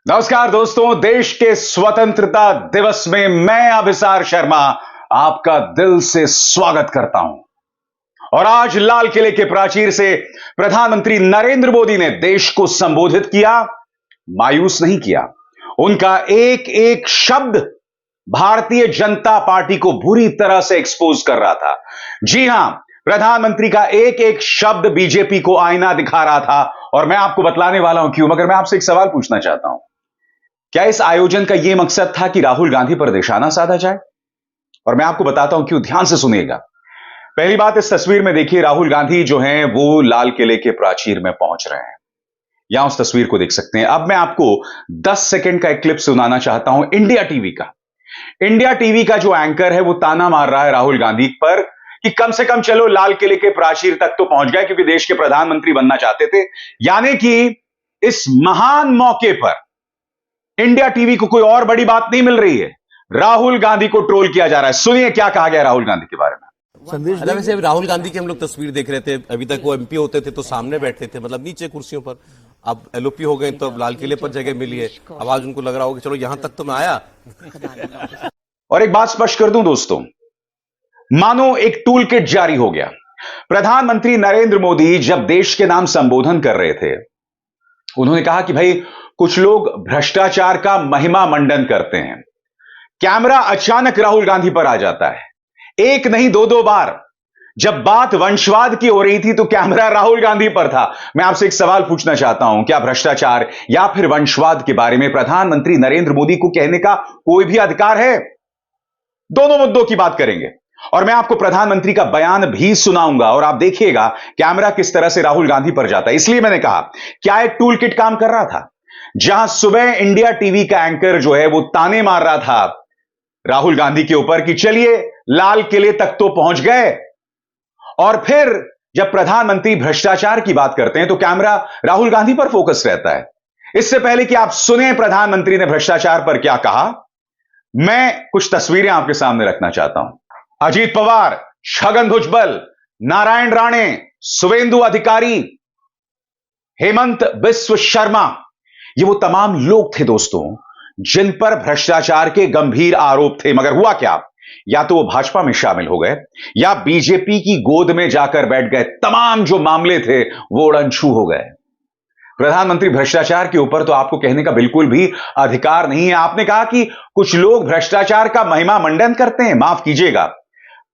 नमस्कार दोस्तों, देश के स्वतंत्रता दिवस में मैं अभिसार शर्मा आपका दिल से स्वागत करता हूं। और आज लाल किले के प्राचीर से प्रधानमंत्री नरेंद्र मोदी ने देश को संबोधित किया, मायूस नहीं किया। उनका एक एक शब्द भारतीय जनता पार्टी को बुरी तरह से एक्सपोज कर रहा था। जी हां, प्रधानमंत्री का एक एक शब्द बीजेपी को आईना दिखा रहा था और मैं आपको बतलाने वाला हूं क्यों। मगर मैं आपसे एक सवाल पूछना चाहता हूं, क्या इस आयोजन का यह मकसद था कि राहुल गांधी पर निशाना साधा जाए? और मैं आपको बताता हूं क्यों, ध्यान से सुनिएगा। पहली बात, इस तस्वीर में देखिए, राहुल गांधी जो हैं वो लाल किले के प्राचीर में पहुंच रहे हैं। यहां उस तस्वीर को देख सकते हैं। अब मैं आपको 10 सेकंड का एक क्लिप सुनाना चाहता हूं इंडिया टीवी का। इंडिया टीवी का जो एंकर है वो ताना मार रहा है राहुल गांधी पर कि कम से कम चलो लाल किले के प्राचीर तक तो पहुंच गए, क्योंकि देश के प्रधानमंत्री बनना चाहते थे। यानी कि इस महान मौके पर इंडिया टीवी को कोई और बड़ी बात नहीं मिल रही है, राहुल गांधी को ट्रोल किया जा रहा है। सुनिए क्या कहा गया राहुल गांधी के बारे में। संदेश वैसे राहुल गांधी के हम लोग तस्वीर देख रहे थे। अभी तक वो एमपी होते थे तो सामने बैठते थे, मतलब नीचे कुर्सियों पर। अब एलओपी हो गए तो अब लाल किले पर जगह मिली है। अब आज उनको लग रहा होगा चलो यहां तक तो मैं आया। और एक बात स्पष्ट कर दूं दोस्तों, मानो एक टूल किट जारी हो गया। प्रधानमंत्री नरेंद्र मोदी जब देश के नाम संबोधन कर रहे थे, उन्होंने कहा कि भाई कुछ लोग भ्रष्टाचार का महिमा मंडन करते हैं। कैमरा अचानक राहुल गांधी पर आ जाता है, एक नहीं दो बार। जब बात वंशवाद की हो रही थी तो कैमरा राहुल गांधी पर था। मैं आपसे एक सवाल पूछना चाहता हूं, क्या भ्रष्टाचार या फिर वंशवाद के बारे में प्रधानमंत्री नरेंद्र मोदी को कहने का कोई भी अधिकार है? दोनों मुद्दों की बात करेंगे और मैं आपको प्रधानमंत्री का बयान भी सुनाऊंगा और आप देखिएगा कैमरा किस तरह से राहुल गांधी पर जाता है। इसलिए मैंने कहा, क्या एक टूल किट काम कर रहा था? जहां सुबह इंडिया टीवी का एंकर जो है वो ताने मार रहा था राहुल गांधी के ऊपर कि चलिए लाल किले तक तो पहुंच गए, और फिर जब प्रधानमंत्री भ्रष्टाचार की बात करते हैं तो कैमरा राहुल गांधी पर फोकस रहता है। इससे पहले कि आप सुने प्रधानमंत्री ने भ्रष्टाचार पर क्या कहा, मैं कुछ तस्वीरें आपके सामने रखना चाहता हूं। अजीत पवार, छगन भुजबल, नारायण राणे, शुवेंदु अधिकारी, हेमंत बिस्व शर्मा, ये वो तमाम लोग थे दोस्तों जिन पर भ्रष्टाचार के गंभीर आरोप थे। मगर हुआ क्या, या तो वो भाजपा में शामिल हो गए या बीजेपी की गोद में जाकर बैठ गए। तमाम जो मामले थे वो उड़नछू हो गए। प्रधानमंत्री भ्रष्टाचार के ऊपर तो आपको कहने का बिल्कुल भी अधिकार नहीं है। आपने कहा कि कुछ लोग भ्रष्टाचार का महिमा मंडन करते हैं। माफ कीजिएगा,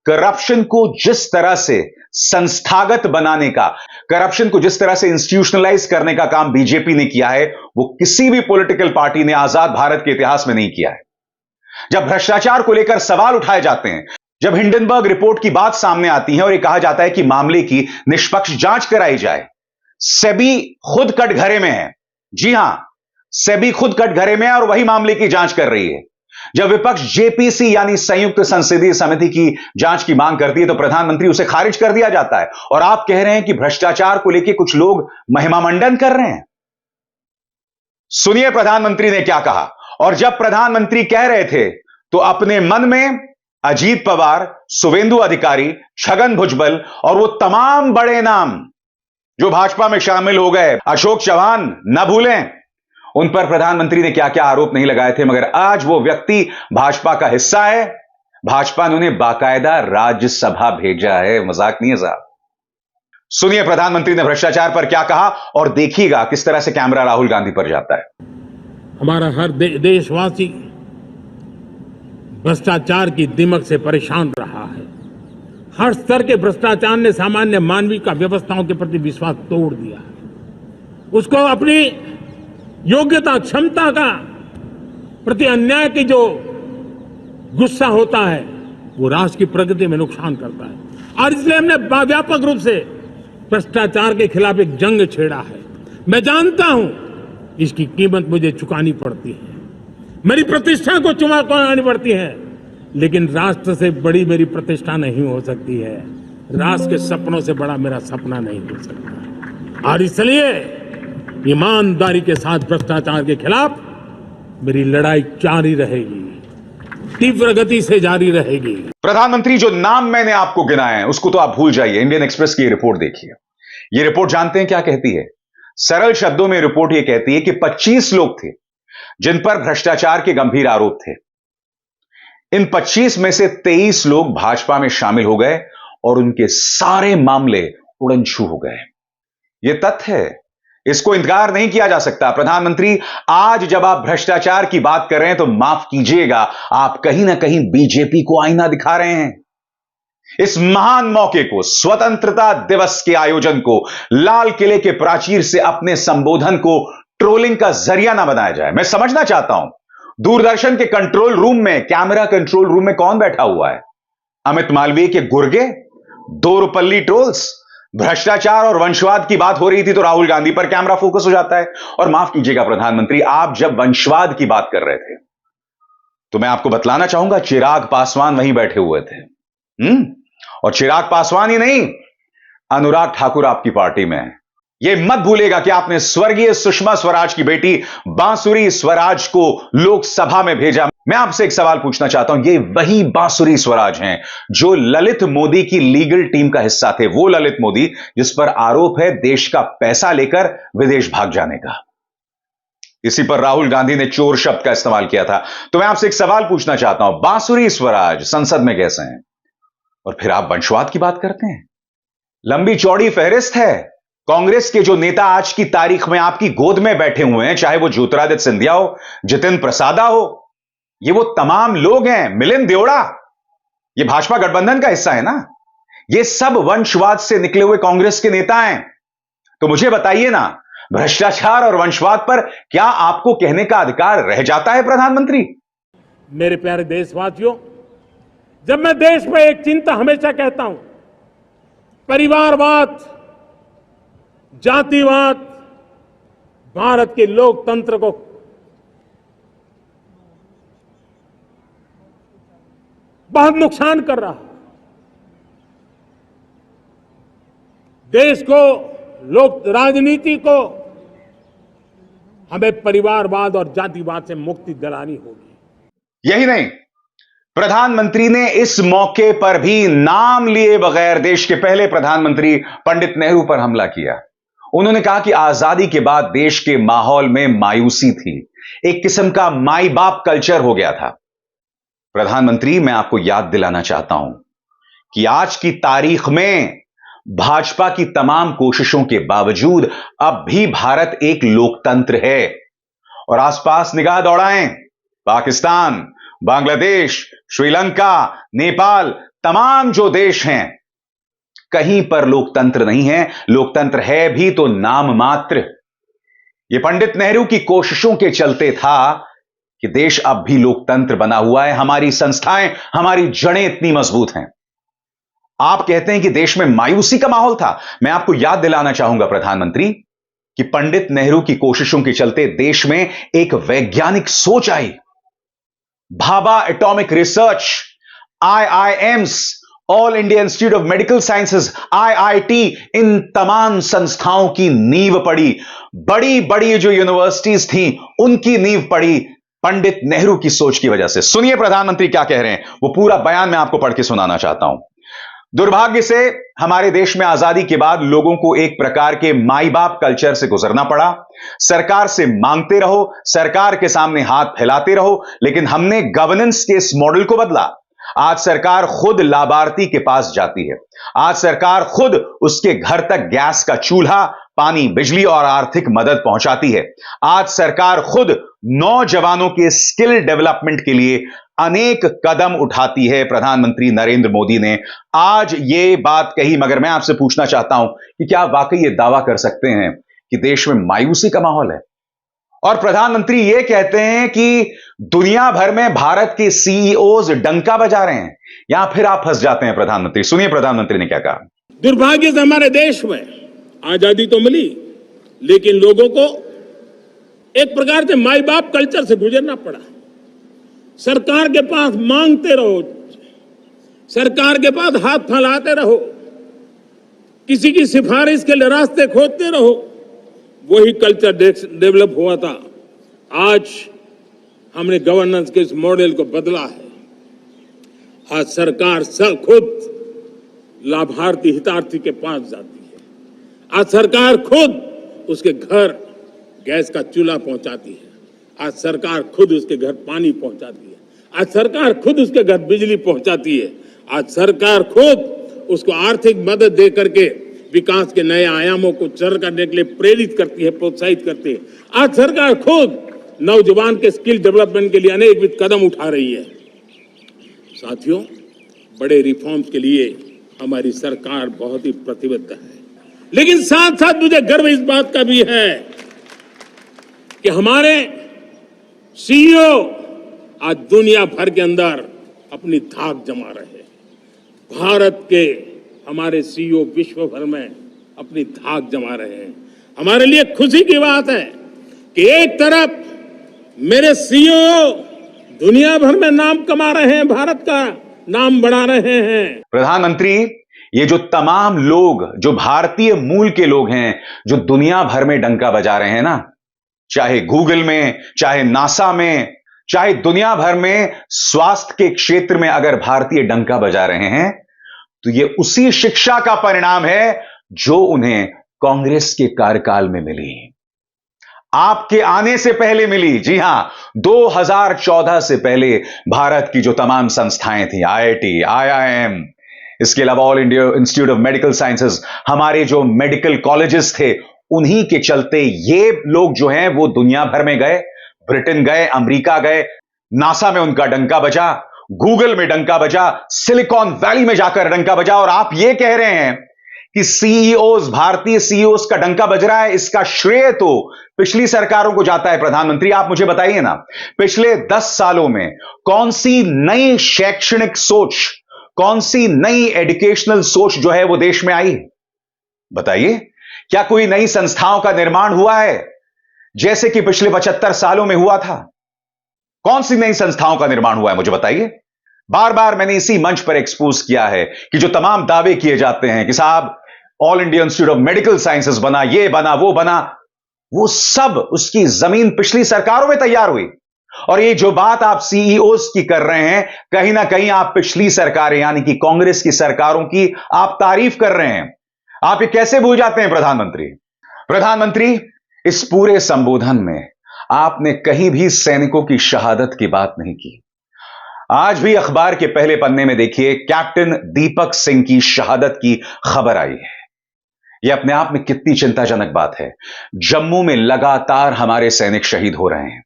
करप्शन को जिस तरह से संस्थागत बनाने का, करप्शन को जिस तरह से इंस्टीट्यूशनलाइज करने का काम बीजेपी ने किया है, वो किसी भी पॉलिटिकल पार्टी ने आजाद भारत के इतिहास में नहीं किया है। जब भ्रष्टाचार को लेकर सवाल उठाए जाते हैं, जब हिंडनबर्ग रिपोर्ट की बात सामने आती है और यह कहा जाता है कि मामले की निष्पक्ष जांच कराई जाए, सेबी खुद कटघरे में है। जी हां, सेबी खुद कटघरे में है और वही मामले की जांच कर रही है। जब विपक्ष जेपीसी यानी संयुक्त संसदीय समिति की जांच की मांग करती है तो प्रधानमंत्री उसे खारिज कर दिया जाता है। और आप कह रहे हैं कि भ्रष्टाचार को लेकर कुछ लोग महिमा मंडन कर रहे हैं। सुनिए प्रधानमंत्री ने क्या कहा। और जब प्रधानमंत्री कह रहे थे तो अपने मन में अजीत पवार, शुवेंदु अधिकारी, छगन भुजबल और वो तमाम बड़े नाम जो भाजपा में शामिल हो गए, अशोक चौहान न भूलें, उन पर प्रधानमंत्री ने क्या क्या आरोप नहीं लगाए थे। मगर आज वो व्यक्ति भाजपा का हिस्सा है। भाजपा ने उन्हें बाकायदा राज्यसभा भेजा है, मजाक नहीं है साहब। सुनिए प्रधानमंत्री ने भ्रष्टाचार पर क्या कहा और देखिएगा किस तरह से कैमरा राहुल गांधी पर जाता है। हमारा हर देशवासी भ्रष्टाचार की दिमक से परेशान रहा है। हर स्तर के भ्रष्टाचार ने सामान्य मानवीय का व्यवस्थाओं के प्रति विश्वास तोड़ दिया है। उसको अपनी योग्यता, क्षमता का प्रति अन्याय की जो गुस्सा होता है वो राष्ट्र की प्रगति में नुकसान करता है। और इसलिए हमने व्यापक रूप से भ्रष्टाचार के खिलाफ एक जंग छेड़ा है। मैं जानता हूं इसकी कीमत मुझे चुकानी पड़ती है, मेरी प्रतिष्ठा को चुकानी पड़ती है, लेकिन राष्ट्र से बड़ी मेरी प्रतिष्ठा नहीं हो सकती है। राष्ट्र के सपनों से बड़ा मेरा सपना नहीं हो सकता। और इसलिए ईमानदारी के साथ भ्रष्टाचार के खिलाफ मेरी लड़ाई जारी रहेगी, तीव्र गति से जारी रहेगी। प्रधानमंत्री, जो नाम मैंने आपको गिनाए हैं उसको तो आप भूल जाइए। इंडियन एक्सप्रेस की रिपोर्ट देखिए। ये रिपोर्ट जानते हैं क्या कहती है? सरल शब्दों में रिपोर्ट ये कहती है कि 25 लोग थे जिन पर भ्रष्टाचार के गंभीर आरोप थे। इन 25 में से 23 लोग भाजपा में शामिल हो गए और उनके सारे मामले उड़नछू हो गए। यह तथ्य है, इसको इनकार नहीं किया जा सकता। प्रधानमंत्री, आज जब आप भ्रष्टाचार की बात कर रहे हैं तो माफ कीजिएगा, आप कहीं ना कहीं बीजेपी को आईना दिखा रहे हैं। इस महान मौके को, स्वतंत्रता दिवस के आयोजन को, लाल किले के प्राचीर से अपने संबोधन को ट्रोलिंग का जरिया ना बनाया जाए। मैं समझना चाहता हूं, दूरदर्शन के कंट्रोल रूम में, कैमरा कंट्रोल रूम में कौन बैठा हुआ है? अमित मालवीय के गुर्गे, दो रुपल्ली ट्रोल्स। भ्रष्टाचार और वंशवाद की बात हो रही थी तो राहुल गांधी पर कैमरा फोकस हो जाता है। और माफ कीजिएगा प्रधानमंत्री, आप जब वंशवाद की बात कर रहे थे तो मैं आपको बतलाना चाहूंगा, चिराग पासवान वहीं बैठे हुए थे। और चिराग पासवान ही नहीं, अनुराग ठाकुर आपकी पार्टी में है। यह मत भूलेगा कि आपने स्वर्गीय सुषमा स्वराज की बेटी बांसुरी स्वराज को लोकसभा में भेजा। मैं आपसे एक सवाल पूछना चाहता हूं, ये वही बांसुरी स्वराज हैं जो ललित मोदी की लीगल टीम का हिस्सा थे। वो ललित मोदी जिस पर आरोप है देश का पैसा लेकर विदेश भाग जाने का। इसी पर राहुल गांधी ने चोर शब्द का इस्तेमाल किया था। तो मैं आपसे एक सवाल पूछना चाहता हूं, बांसुरी स्वराज संसद में कैसे हैं और फिर आप वंशवाद की बात करते हैं? लंबी चौड़ी फहरिस्त है। कांग्रेस के जो नेता आज की तारीख में आपकी गोद में बैठे हुए हैं, चाहे वो ज्योतिरादित्य सिंधिया हो, जितिन प्रसादा हो, ये वो तमाम लोग हैं, मिलिंद देवड़ा, ये भाजपा गठबंधन का हिस्सा है ना। ये सब वंशवाद से निकले हुए कांग्रेस के नेता हैं। तो मुझे बताइए ना, भ्रष्टाचार और वंशवाद पर क्या आपको कहने का अधिकार रह जाता है प्रधानमंत्री? मेरे प्यारे देशवासियों, जब मैं देश में एक चिंता हमेशा कहता हूं, परिवारवाद, जातिवाद भारत के लोकतंत्र को बहुत नुकसान कर रहा है। देश को, लोक राजनीति को हमें परिवारवाद और जातिवाद से मुक्ति दिलानी होगी। यही नहीं, प्रधानमंत्री ने इस मौके पर भी नाम लिए बगैर देश के पहले प्रधानमंत्री पंडित नेहरू पर हमला किया। उन्होंने कहा कि आजादी के बाद देश के माहौल में मायूसी थी, एक किस्म का माई बाप कल्चर हो गया था। प्रधानमंत्री, मैं आपको याद दिलाना चाहता हूं कि आज की तारीख में भाजपा की तमाम कोशिशों के बावजूद अब भी भारत एक लोकतंत्र है। और आसपास निगाह दौड़ाएं, पाकिस्तान, बांग्लादेश, श्रीलंका, नेपाल, तमाम जो देश हैं, कहीं पर लोकतंत्र नहीं है। लोकतंत्र है भी तो नाम मात्र। यह पंडित नेहरू की कोशिशों के चलते था कि देश अब भी लोकतंत्र बना हुआ है। हमारी संस्थाएं, हमारी जड़ें इतनी मजबूत हैं। आप कहते हैं कि देश में मायूसी का माहौल था। मैं आपको याद दिलाना चाहूंगा प्रधानमंत्री कि पंडित नेहरू की कोशिशों के चलते देश में एक वैज्ञानिक सोच आई। Bhabha atomic research, IIMs, all India institute of medical sciences, IIT, इन तमाम संस्थाओं की नींव पड़ी। बड़ी बड़ी जो यूनिवर्सिटीज थी उनकी नींव पड़ी पंडित नेहरू की सोच की वजह से। सुनिए प्रधानमंत्री क्या कह रहे हैं, वो पूरा बयान मैं आपको पढ़ के सुनाना चाहता हूं। दुर्भाग्य से हमारे देश में आजादी के बाद लोगों को एक प्रकार के माई बाप कल्चर से गुजरना पड़ा। सरकार से मांगते रहो, सरकार के सामने हाथ फैलाते रहो, लेकिन हमने गवर्नेंस के इस मॉडल को बदला। आज सरकार खुद लाभार्थी के पास जाती है। आज सरकार खुद उसके घर तक गैस का चूल्हा, पानी, बिजली और आर्थिक मदद पहुंचाती है। आज सरकार खुद नौजवानों के स्किल डेवलपमेंट के लिए अनेक कदम उठाती है। प्रधानमंत्री नरेंद्र मोदी ने आज यह बात कही, मगर मैं आपसे पूछना चाहता हूं कि क्या वाकई यह दावा कर सकते हैं कि देश में मायूसी का माहौल है? और प्रधानमंत्री यह कहते हैं कि दुनिया भर में भारत के CEOs डंका बजा रहे हैं। यहां फिर आप फंस जाते हैं प्रधानमंत्री। सुनिए प्रधानमंत्री ने क्या कहा। दुर्भाग्य से हमारे देश में आजादी तो मिली, लेकिन लोगों को एक प्रकार से माई बाप कल्चर से गुजरना पड़ा। सरकार के पास मांगते रहो, सरकार के पास हाथ फैलाते रहो, किसी की सिफारिश के लिए रास्ते खोजते रहो। वही कल्चर डेवलप हुआ था। आज हमने गवर्नेंस के इस मॉडल को बदला है। आज सरकार खुद लाभार्थी, हितार्थी के पास जाती है। आज सरकार खुद उसके घर गैस का चूल्हा पहुंचाती है। आज सरकार खुद उसके घर पानी पहुंचाती है, आज सरकार खुद उसके घर बिजली पहुंचाती है, आज सरकार खुद उसको आर्थिक मदद दे करके विकास के नए आयामों को सर करने के लिए प्रेरित करती है, प्रोत्साहित करती है। आज सरकार खुद नौजवान के स्किल डेवलपमेंट के लिए अनेकविध कदम उठा रही है। साथियों, बड़े रिफॉर्म्स के लिए हमारी सरकार बहुत ही प्रतिबद्ध है, लेकिन साथ साथ मुझे गर्व इस बात का भी है कि हमारे सीईओ आज दुनिया भर के अंदर अपनी धाक जमा रहे हैं। भारत के हमारे सीईओ विश्व भर में अपनी धाक जमा रहे हैं। हमारे लिए खुशी की बात है कि एक तरफ मेरे सीईओ दुनिया भर में नाम कमा रहे हैं, भारत का नाम बढ़ा रहे हैं। प्रधानमंत्री, ये जो तमाम लोग जो भारतीय मूल के लोग हैं, जो दुनिया भर में डंका बजा रहे हैं ना, चाहे गूगल में, चाहे नासा में, चाहे दुनिया भर में स्वास्थ्य के क्षेत्र में अगर भारतीय डंका बजा रहे हैं, तो ये उसी शिक्षा का परिणाम है जो उन्हें कांग्रेस के कार्यकाल में मिली, आपके आने से पहले मिली। जी हां, 2014 से पहले भारत की जो तमाम संस्थाएं थी, आईआईटी, आईआईएम, इसके अलावा all India institute of medical sciences, हमारे जो मेडिकल कॉलेजेस थे, उन्हीं के चलते ये लोग जो हैं वो दुनिया भर में गए, ब्रिटेन गए, अमेरिका गए, नासा में उनका डंका बजा, गूगल में डंका बजा, सिलिकॉन वैली में जाकर डंका बजा। और आप ये कह रहे हैं कि सीईओज, भारतीय सीईओज का डंका बज रहा है, इसका श्रेय तो पिछली सरकारों को जाता है। प्रधानमंत्री, आप मुझे बताइए ना, पिछले 10 सालों में कौन सी नई शैक्षणिक सोच, कौन सी नई एजुकेशनल सोच जो है वो देश में आई? बताइए, क्या कोई नई संस्थाओं का निर्माण हुआ है जैसे कि पिछले 75 सालों में हुआ था? कौन सी नई संस्थाओं का निर्माण हुआ है, मुझे बताइए। बार बार मैंने इसी मंच पर एक्सपोज किया है कि जो तमाम दावे किए जाते हैं कि साहब all India institute of medical sciences बना, ये बना, वो बना, वो सब उसकी जमीन पिछली सरकारों में तैयार हुई। और ये जो बात आप सीईओज की कर रहे हैं, कहीं ना कहीं आप पिछली सरकारें यानी कि कांग्रेस की सरकारों की आप तारीफ कर रहे हैं। आप ये कैसे भूल जाते हैं प्रधानमंत्री? प्रधानमंत्री, इस पूरे संबोधन में आपने कहीं भी सैनिकों की शहादत की बात नहीं की। आज भी अखबार के पहले पन्ने में देखिए, कैप्टन दीपक सिंह की शहादत की खबर आई है। यह अपने आप में कितनी चिंताजनक बात है। जम्मू में लगातार हमारे सैनिक शहीद हो रहे हैं,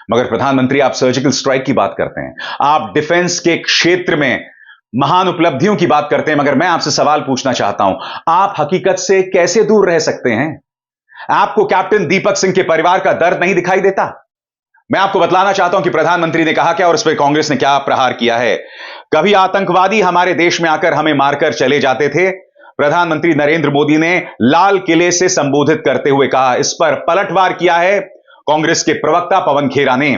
मगर प्रधानमंत्री आप सर्जिकल स्ट्राइक की बात करते हैं, आप डिफेंस के क्षेत्र में महान उपलब्धियों की बात करते हैं, मगर मैं आपसे सवाल पूछना चाहता हूं, आप हकीकत से कैसे दूर रह सकते हैं? आपको कैप्टन दीपक सिंह के परिवार का दर्द नहीं दिखाई देता? मैं आपको बतलाना चाहता हूं कि प्रधानमंत्री ने कहा क्या और इस पर कांग्रेस ने क्या प्रहार किया है। कभी आतंकवादी हमारे देश में आकर हमें मारकर चले जाते थे, प्रधानमंत्री नरेंद्र मोदी ने लाल किले से संबोधित करते हुए कहा। इस पर पलटवार किया है कांग्रेस के प्रवक्ता पवन खेरा ने।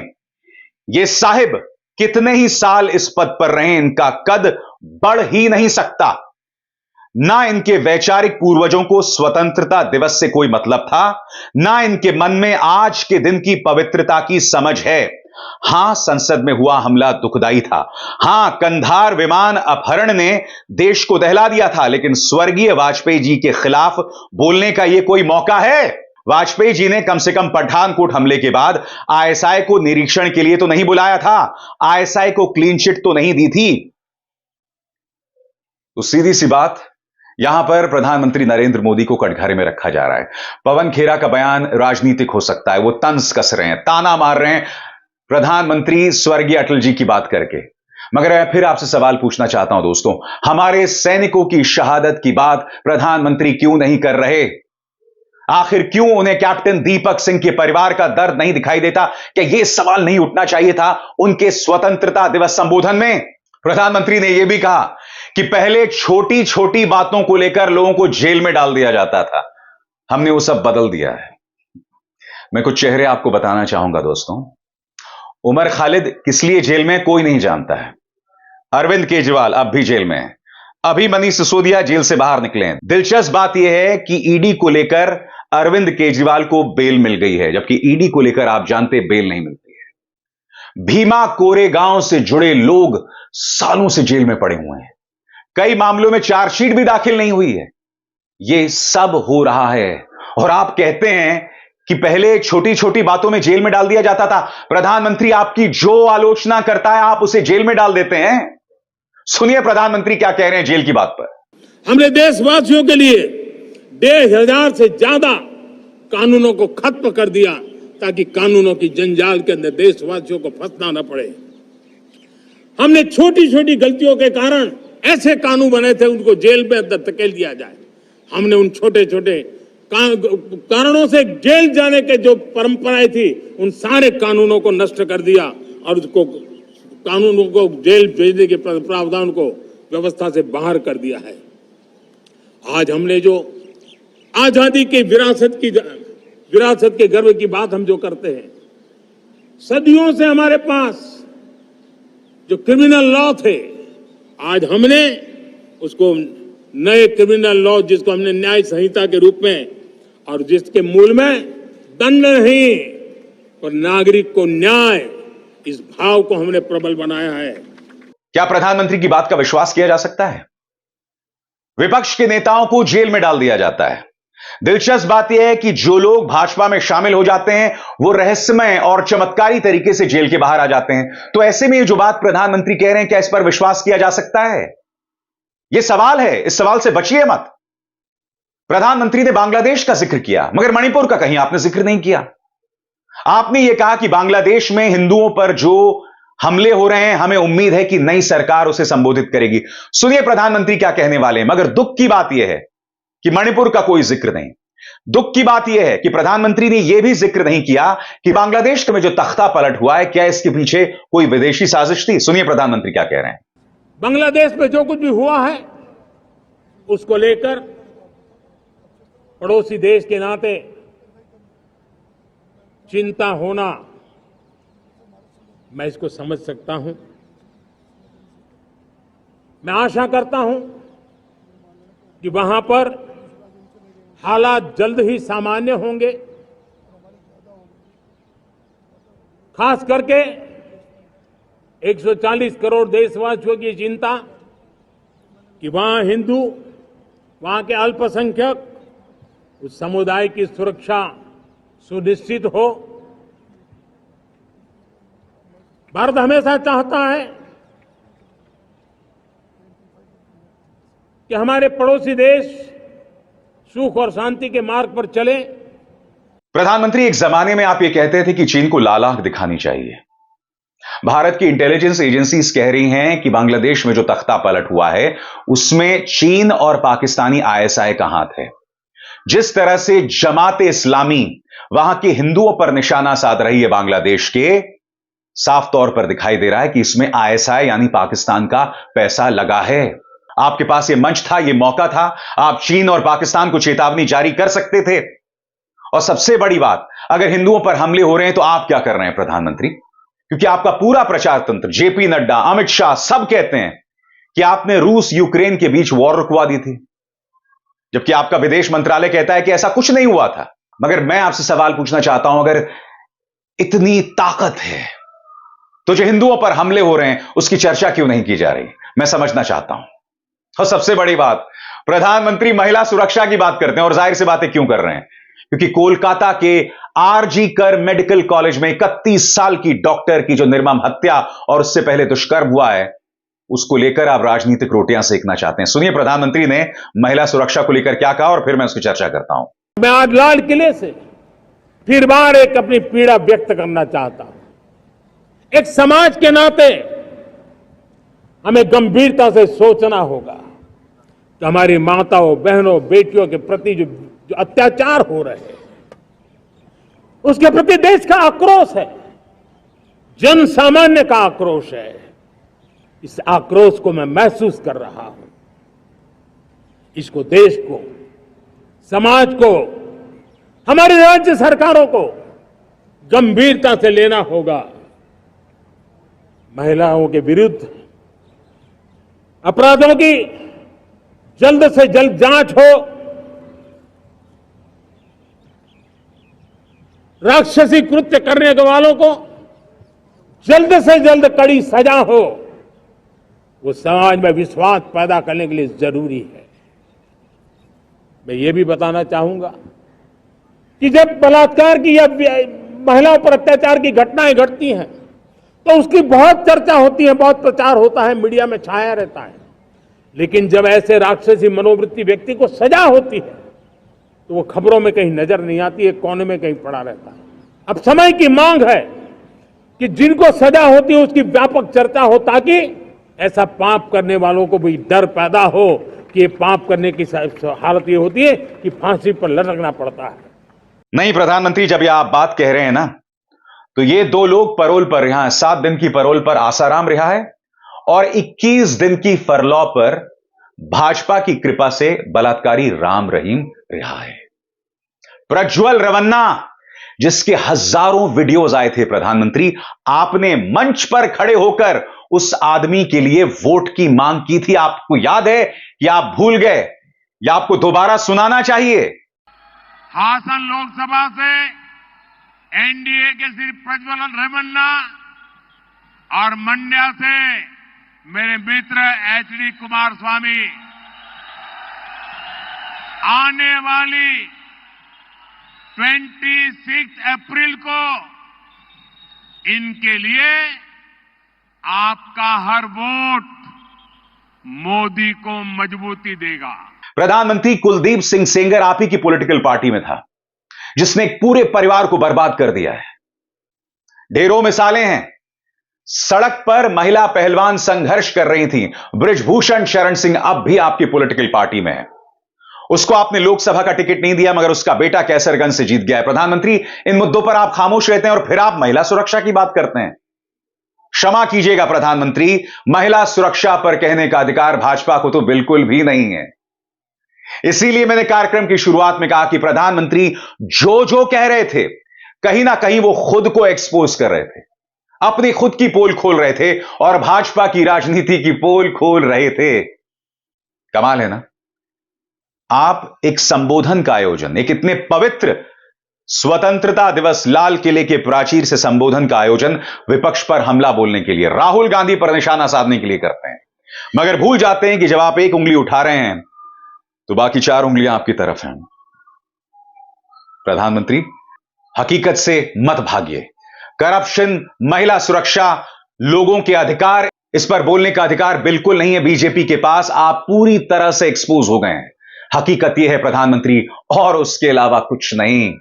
ये साहिब कितने ही साल इस पद पर रहे, इनका कद बढ़ ही नहीं सकता। ना इनके वैचारिक पूर्वजों को स्वतंत्रता दिवस से कोई मतलब था, ना इनके मन में आज के दिन की पवित्रता की समझ है। हां, संसद में हुआ हमला दुखदाई था। हां, कंधार विमान अपहरण ने देश को दहला दिया था, लेकिन स्वर्गीय वाजपेयी जी के खिलाफ बोलने का यह कोई मौका है? वाजपेयी जी ने कम से कम पठानकोट हमले के बाद आईएसआई को निरीक्षण के लिए तो नहीं बुलाया था, आईएसआई को क्लीन चिट तो नहीं दी थी। तो सीधी सी बात, यहां पर प्रधानमंत्री नरेंद्र मोदी को कटघरे में रखा जा रहा है। पवन खेरा का बयान राजनीतिक हो सकता है, वो तंज कस रहे हैं, ताना मार रहे हैं प्रधानमंत्री स्वर्गीय अटल जी की बात करके, मगर मैं फिर आपसे सवाल पूछना चाहता हूं दोस्तों, हमारे सैनिकों की शहादत की बात प्रधानमंत्री क्यों नहीं कर रहे? आखिर क्यों उन्हें कैप्टन दीपक सिंह के परिवार का दर्द नहीं दिखाई देता? क्या यह सवाल नहीं उठना चाहिए था उनके स्वतंत्रता दिवस संबोधन में? प्रधानमंत्री ने यह भी कहा कि पहले छोटी छोटी बातों को लेकर लोगों को जेल में डाल दिया जाता था, हमने वो सब बदल दिया है। मैं कुछ चेहरे आपको बताना चाहूंगा दोस्तों। उमर खालिद किस लिए जेल में, कोई नहीं जानता है। अरविंद केजरीवाल अब भी जेल में है, अभी मनीष सिसोदिया जेल से बाहर निकले हैं। दिलचस्प बात यह है कि ईडी को लेकर अरविंद केजरीवाल को बेल मिल गई है, जबकि ईडी को लेकर आप जानते बेल नहीं मिलती है। भीमा कोरेगांव से जुड़े लोग सालों से जेल में पड़े हुए हैं, कई मामलों में चार्जशीट भी दाखिल नहीं हुई है। यह सब हो रहा है और आप कहते हैं कि पहले छोटी छोटी बातों में जेल में डाल दिया जाता था। प्रधानमंत्री आपकी जो आलोचना करता है आप उसे जेल में डाल देते हैं। सुनिए प्रधानमंत्री क्या कह रहे हैं जेल की बात पर। हमने देशवासियों के लिए 1,500 से ज्यादा कानूनों को खत्म कर दिया ताकि कानूनों की जंजाल के अंदर देशवासियों को फंसना न पड़े। हमने छोटी छोटी गलतियों के कारण ऐसे कानून बने थे उनको जेल में अंदर धकेल दिया जाए। हमने उन छोटे छोटे कारणों से जेल जाने के जो परंपराएं थी उन सारे कानूनों को नष्ट कर दिया और उसको कानूनों को जेल भेजने के प्रावधान को व्यवस्था से बाहर कर दिया है। आज हमने जो आजादी की विरासत के गर्व की बात हम जो करते हैं, सदियों से हमारे पास जो क्रिमिनल लॉ थे, आज हमने उसको नए क्रिमिनल लॉ जिसको हमने न्याय संहिता के रूप में और जिसके मूल में दंड नहीं पर नागरिक को न्याय, इस भाव को हमने प्रबल बनाया है। क्या प्रधानमंत्री की बात का विश्वास किया जा सकता है? विपक्ष के नेताओं को जेल में डाल दिया जाता है। दिलचस्प बात यह है कि जो लोग भाजपा में शामिल हो जाते हैं वो रहस्यमय और चमत्कारी तरीके से जेल के बाहर आ जाते हैं। तो ऐसे में ये जो बात प्रधानमंत्री कह रहे हैं, क्या इस पर विश्वास किया जा सकता है? यह सवाल है, इस सवाल से बचिए मत। प्रधानमंत्री ने बांग्लादेश का जिक्र किया मगर मणिपुर का कहीं आपने जिक्र नहीं किया। आपने यह कहा कि बांग्लादेश में हिंदुओं पर जो हमले हो रहे हैं हमें उम्मीद है कि नई सरकार उसे संबोधित करेगी। सुनिए प्रधानमंत्री क्या कहने वाले हैं। मगर दुख की बात यह है कि मणिपुर का कोई जिक्र नहीं। दुख की बात यह है कि प्रधानमंत्री ने यह भी जिक्र नहीं किया कि बांग्लादेश में जो तख्ता पलट हुआ है, क्या इसके पीछे कोई विदेशी साजिश थी? सुनिए प्रधानमंत्री क्या कह रहे हैं। बांग्लादेश में जो कुछ भी हुआ है उसको लेकर पड़ोसी देश के नाते चिंता होना, मैं इसको समझ सकता हूं। मैं आशा करता हूं कि वहां पर हालात जल्द ही सामान्य होंगे। खास करके 140 करोड़ देशवासियों की चिंता कि वहां हिंदू, वहां के अल्पसंख्यक, उस समुदाय की सुरक्षा सुनिश्चित हो। भारत हमेशा चाहता है कि हमारे पड़ोसी देश सुख और शांति के मार्ग पर चले। प्रधानमंत्री, एक जमाने में आप ये कहते थे कि चीन को लाल आंख दिखानी चाहिए। भारत की इंटेलिजेंस एजेंसीज कह रही हैं कि बांग्लादेश में जो तख्ता पलट हुआ है उसमें चीन और पाकिस्तानी आईएसआई का हाथ है। जिस तरह से जमाते इस्लामी वहां के हिंदुओं पर निशाना साध रही है बांग्लादेश के, साफ तौर पर दिखाई दे रहा है कि इसमें आईएसआई यानी पाकिस्तान का पैसा लगा है। आपके पास यह मंच था, यह मौका था, आप चीन और पाकिस्तान को चेतावनी जारी कर सकते थे। और सबसे बड़ी बात, अगर हिंदुओं पर हमले हो रहे हैं तो आप क्या कर रहे हैं प्रधानमंत्री? क्योंकि आपका पूरा प्रचार तंत्र, जेपी नड्डा, अमित शाह सब कहते हैं कि आपने रूस यूक्रेन के बीच वॉर रुकवा दी थी, जबकि आपका विदेश मंत्रालय कहता है कि ऐसा कुछ नहीं हुआ था। मगर मैं आपसे सवाल पूछना चाहता हूं, अगर इतनी ताकत है तो जो हिंदुओं पर हमले हो रहे हैं उसकी चर्चा क्यों नहीं की जा रही? मैं समझना चाहता हूं। और सबसे बड़ी बात, प्रधानमंत्री महिला सुरक्षा की बात करते हैं और जाहिर सी बातें क्यों कर रहे हैं? क्योंकि कोलकाता के आरजी कर मेडिकल कॉलेज में 31 साल की डॉक्टर की जो निर्मम हत्या और उससे पहले दुष्कर्म हुआ है, उसको लेकर आप राजनीतिक रोटियां सेकना चाहते हैं। सुनिए प्रधानमंत्री ने महिला सुरक्षा को लेकर क्या कहा और फिर मैं उसकी चर्चा करता हूं। मैं आज लाल किले से फिर बार एक अपनी पीड़ा व्यक्त करना चाहता हूं। एक समाज के नाते हमें गंभीरता से सोचना होगा कि हमारी माताओं, बहनों, बेटियों के प्रति जो अत्याचार हो रहे हैं उसके प्रति देश का आक्रोश है, जन सामान्य का आक्रोश है। इस आक्रोश को मैं महसूस कर रहा हूं। इसको देश को, समाज को, हमारी राज्य सरकारों को गंभीरता से लेना होगा। महिलाओं के विरुद्ध अपराधों की जल्द से जल्द जांच हो, राक्षसी कृत्य करने वालों को जल्द से जल्द कड़ी सजा हो, वो समाज में विश्वास पैदा करने के लिए जरूरी है। मैं ये भी बताना चाहूंगा कि जब बलात्कार की या महिलाओं पर अत्याचार की घटनाएं घटती हैं तो उसकी बहुत चर्चा होती है, बहुत प्रचार होता है, मीडिया में छाया रहता है। लेकिन जब ऐसे राक्षसी मनोवृत्ति व्यक्ति को सजा होती है तो वो खबरों में कहीं नजर नहीं आती है, कोने में कहीं पड़ा रहता है। अब समय की मांग है कि जिनको सजा होती है उसकी व्यापक चर्चा हो, ताकि ऐसा पाप करने वालों को भी डर पैदा हो कि ये पाप करने की हालत ये होती है कि फांसी पर लटकना पड़ता है। नहीं प्रधानमंत्री, जब ये आप बात कह रहे हैं ना, तो ये दो लोग पैरोल पर, यहां 7 दिन की पैरोल पर आसाराम रिहा है और 21 दिन की फरलॉ पर भाजपा की कृपा से बलात्कारी राम रहीम रिहा है। प्रज्वल रेवन्ना, जिसके हजारों वीडियोस आए थे प्रधानमंत्री, आपने मंच पर खड़े होकर उस आदमी के लिए वोट की मांग की थी। आपको याद है या आप भूल गए, या आपको दोबारा सुनाना चाहिए? हासन लोकसभा से एनडीए के श्री प्रज्वल रेवन्ना और मंड्या से मेरे मित्र एचडी कुमारस्वामी आने वाली 26 अप्रैल को इनके लिए आपका हर वोट मोदी को मजबूती देगा। प्रधानमंत्री, कुलदीप सिंह सेंगर आप ही की पॉलिटिकल पार्टी में था जिसने एक पूरे परिवार को बर्बाद कर दिया है। ढेरों मिसालें हैं। सड़क पर महिला पहलवान संघर्ष कर रही थी, बृजभूषण शरण सिंह अब भी आपकी पॉलिटिकल पार्टी में है। उसको आपने लोकसभा का टिकट नहीं दिया, मगर उसका बेटा कैसरगंज से जीत गया है। प्रधानमंत्री, इन मुद्दों पर आप खामोश रहते हैं और फिर आप महिला सुरक्षा की बात करते हैं। क्षमा कीजिएगा प्रधानमंत्री, महिला सुरक्षा पर कहने का अधिकार भाजपा को तो बिल्कुल भी नहीं है। इसीलिए मैंने कार्यक्रम की शुरुआत में कहा कि प्रधानमंत्री जो जो कह रहे थे, कहीं ना कहीं वो खुद को एक्सपोज कर रहे थे, अपनी खुद की पोल खोल रहे थे और भाजपा की राजनीति की पोल खोल रहे थे। कमाल है ना। आप एक संबोधन का आयोजन, एक इतने पवित्र स्वतंत्रता दिवस, लाल किले के प्राचीर से संबोधन का आयोजन विपक्ष पर हमला बोलने के लिए, राहुल गांधी पर निशाना साधने के लिए करते हैं, मगर भूल जाते हैं कि जब आप एक उंगली उठा रहे हैं तो बाकी 4 उंगलियां आपकी तरफ हैं। प्रधानमंत्री, हकीकत से मत भागिए। करप्शन, महिला सुरक्षा, लोगों के अधिकार, इस पर बोलने का अधिकार बिल्कुल नहीं है बीजेपी के पास। आप पूरी तरह से एक्सपोज हो गए हैं। हकीकत यह है प्रधानमंत्री, और उसके अलावा कुछ नहीं।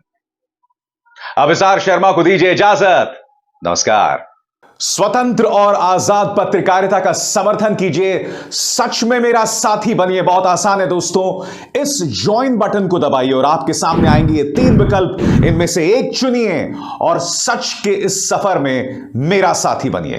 अभिसार शर्मा को दीजिए इजाजत। नमस्कार। स्वतंत्र और आजाद पत्रकारिता का समर्थन कीजिए, सच में मेरा साथी बनिए। बहुत आसान है दोस्तों, इस ज्वाइन बटन को दबाइए और आपके सामने आएंगे ये 3 विकल्प, इनमें से एक चुनिए और सच के इस सफर में मेरा साथी बनिए।